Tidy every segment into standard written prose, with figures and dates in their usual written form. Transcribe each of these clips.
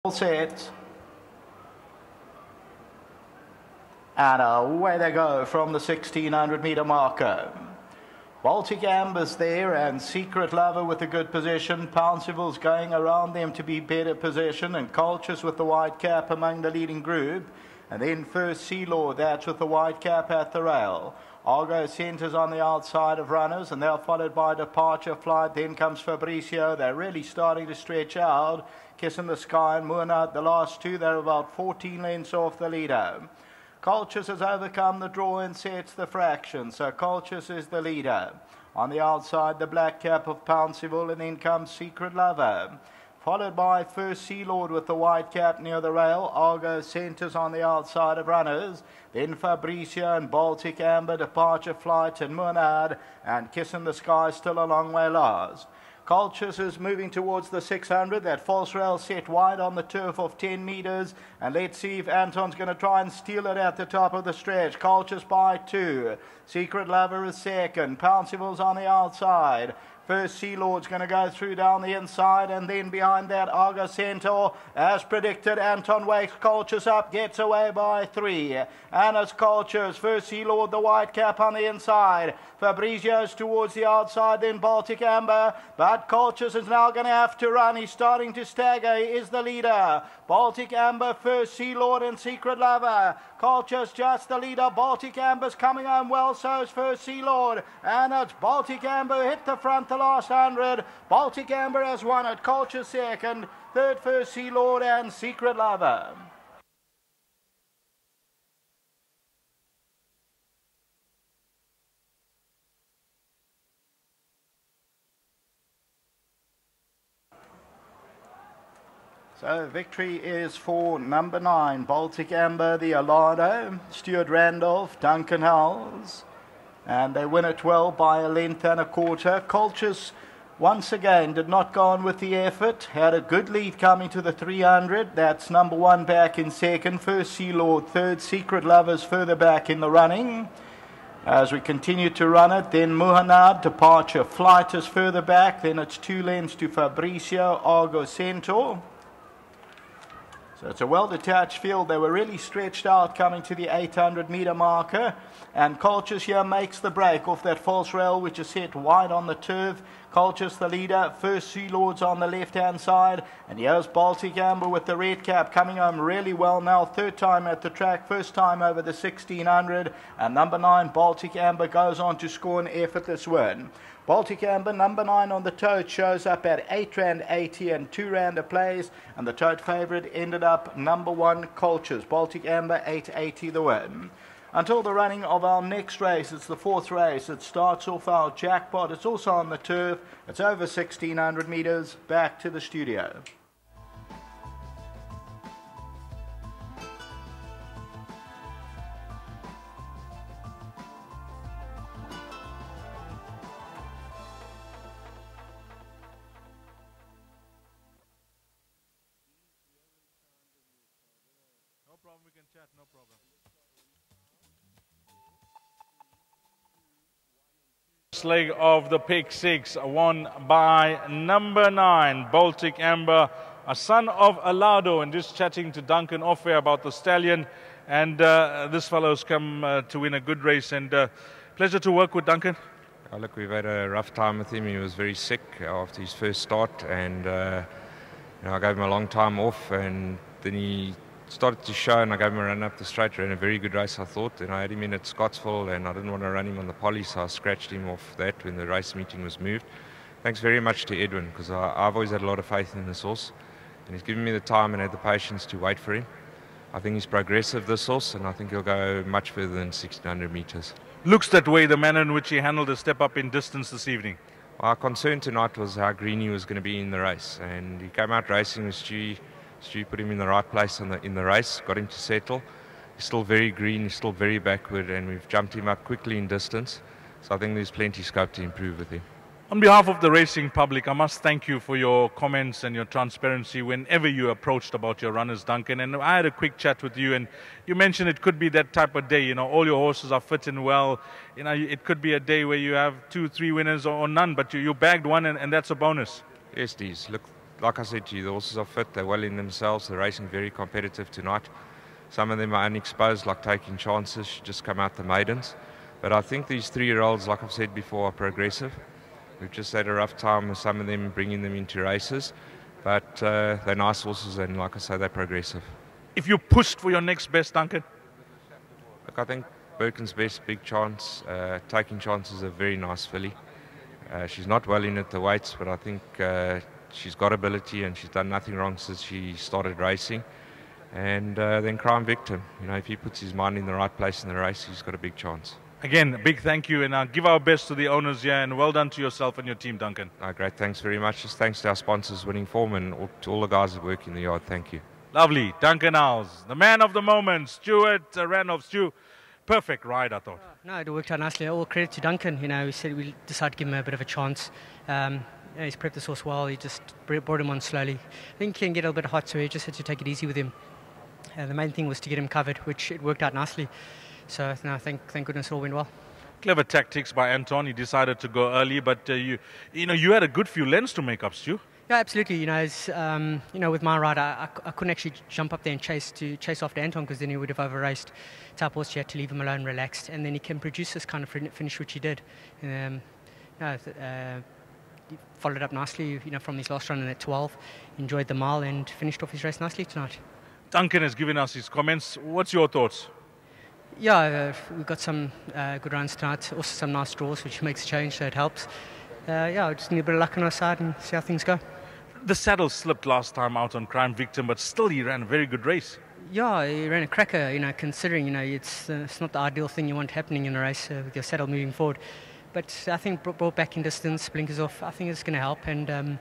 All set. And away they go from the 1600-meter marker. Baltic Amber's there and Secret Lover with a good position. Pounceville's going around them to be better position, and Cultures with the white cap among the leading group. And then First Sea Lord, that's with the white cap at the rail. Argo Centres on the outside of runners, and they're followed by Departure Flight. Then comes Fabricio. They're really starting to stretch out. Kiss in the Sky and Moonart, the last two, they're about 14 lengths off the leader. Cultures has overcome the draw and sets the fraction, so Cultures is the leader. On the outside, the black cap of Pounceville, and then comes Secret Lover. Followed by First Sea Lord with the white cap near the rail. Argo Centres on the outside of runners. Then Fabricio and Baltic Amber, Departure Flight and Moonard, and Kiss in the Sky still a long way last. Cultures is moving towards the 600. That false rail set wide on the turf of 10 meters. And let's see if Anton's going to try and steal it at the top of the stretch. Cultures by 2. Secret Lover is second. Pounceville's on the outside. First Sea Lord's going to go through down the inside, and then behind that Argo Centaur, as predicted. Anton wakes Cultures up, gets away by 3. And it's Cultures, First Sea Lord, the white cap on the inside. Fabrizio's towards the outside, then Baltic Amber, but Cultures is now going to have to run. He's starting to stagger. He is the leader. Baltic Amber, First Sea Lord and Secret Lover. Cultures just the leader. Baltic Amber's coming home well, so is First Sea Lord. And it's Baltic Amber hit the front the last 100. Baltic Amber has won it. Cultures second. Third, First Sea Lord and Secret Lover. So victory is for number 9, Baltic Amber, the Alado, Stuart Randolph, Duncan Howells. And they win it well by a length and a quarter. Cultures, once again, did not go on with the effort. Had a good lead coming to the 300. That's number 1 back in second. First Sea Lord third. Secret Lovers further back in the running. As we continue to run it, then Muhanad, Departure Flight is further back. Then it's 2 lengths to Fabricio, Argo Centaur. So it's a well-detached field. They were really stretched out coming to the 800-meter marker. And Cultures here makes the break off that false rail, which is set wide on the turf. Cultures the leader. First Sea Lords on the left-hand side. And here's Baltic Amber with the red cap coming home really well now. Third time at the track. First time over the 1600. And number 9, Baltic Amber, goes on to score an effortless win. Baltic Amber, number 9 on the tote, shows up at R8.80 and R2 a place, and the tote favourite ended up number 1, Cultures. Baltic Amber, R8.80 the win. Until the running of our next race, it's the 4th race. It starts off our jackpot. It's also on the turf. It's over 1600 metres. Back to the studio. No problem, we can chat, no problem. First leg of the pick 6, won by number 9, Baltic Amber, a son of Alado, and just chatting to Duncan off-air about the stallion. And this fellow's come to win a good race, and pleasure to work with Duncan. Oh, look, we've had a rough time with him. He was very sick after his first start, and I gave him a long time off, and then he started to show, and I gave him a run up the straight. Ran a very good race, I thought, and I had him in at Scottsville, and I didn't want to run him on the poly, so I scratched him off that when the race meeting was moved. Thanks very much to Edwin, because I've always had a lot of faith in this horse, and he's given me the time and had the patience to wait for him. I think he's progressive, this horse, and I think he'll go much further than 1600 metres. Looks that way, the manner in which he handled a step up in distance this evening. Our concern tonight was how green he was going to be in the race, and he came out racing with Stu. Stu put him in the right place in the race, got him to settle. He's still very green, he's still very backward, and we've jumped him up quickly in distance. So I think there's plenty scope to improve with him. On behalf of the racing public, I must thank you for your comments and your transparency whenever you approached about your runners, Duncan. And I had a quick chat with you, and you mentioned it could be that type of day. You know, all your horses are fit and well. You know, it could be a day where you have 2, 3 winners or none, but you bagged one, and that's a bonus. Yes, Dees. Look, like I said to you, the horses are fit, they're well in themselves, they're racing very competitive tonight. Some of them are unexposed, like taking chances, should just come out the maidens. But I think these 3-year-olds, like I've said before, are progressive. We've just had a rough time with some of them, bringing them into races. But they're nice horses, and like I say, they're progressive. If you pushed for your next best, Duncan? Look, I think Birken's Best, big chance. Taking chances is a very nice filly. She's not well in at the weights, but I think she's got ability, and she's done nothing wrong since she started racing. And then Crime Victim, you know, if he puts his mind in the right place in the race, he's got a big chance. Again, a big thank you, and give our best to the owners here, and well done to yourself and your team, Duncan. Great, thanks very much. Just thanks to our sponsors, Winning Form, and to all the guys that work in the yard. Thank you. Lovely. Duncan Howes, the man of the moment, Stuart Randolph. Stu, perfect ride, I thought. No, it worked out nicely. All credit to Duncan. You know, we said we decided to give him a bit of a chance. He's prepped this horse well. He just brought him on slowly. I think he can get a little bit hot, so he just had to take it easy with him. The main thing was to get him covered, which it worked out nicely. So, no, thank goodness it all went well. Clever tactics by Anton. He decided to go early, but you had a good few lengths to make up, Stu. Yeah, absolutely. You know, with my ride, I couldn't actually jump up there and chase after Anton, because then he would have over-raced. Type horse, you had to leave him alone, relaxed, and then he can produce this kind of finish, which he did. He followed up nicely, you know, from his last run in at 12. Enjoyed the mile and finished off his race nicely tonight. Duncan has given us his comments. What's your thoughts? Yeah, we've got some good runs tonight. Also some nice draws, which makes a change, so it helps. We just need a bit of luck on our side and see how things go. The saddle slipped last time out on Crime Victim, but still he ran a very good race. Yeah, he ran a cracker, you know, considering, you know, it's not the ideal thing you want happening in a race with your saddle moving forward. But I think brought back in distance, blinkers off, I think it's going to help and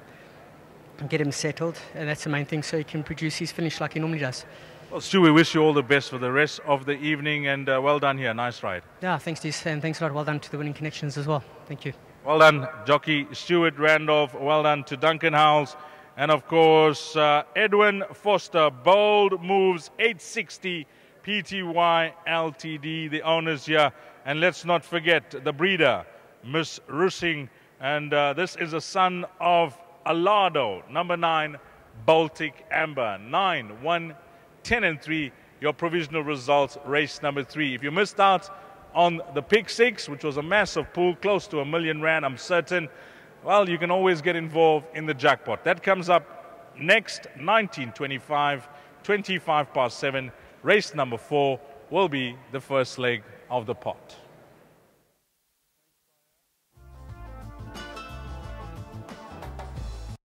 get him settled, and that's the main thing, so he can produce his finish like he normally does. Well, Stu, we wish you all the best for the rest of the evening, and well done here. Nice ride. Yeah, thanks, Dees, and thanks a lot. Well done to the Winning Connections as well. Thank you. Well done, jockey Stuart Randolph. Well done to Duncan Howes. And, of course, Edwin Foster. Bold Moves 860 Pty Ltd, the owners here. And let's not forget the breeder, Miss Russing. And this is a son of Alado, number 9, Baltic Amber. 9, 1, 10 and 3, your provisional results, race number 3. If you missed out on the pick 6, which was a massive pool, close to R1 million, I'm certain, well, you can always get involved in the jackpot. That comes up next, 19:25, 25 past 7. Race number 4 will be the first leg of the pot.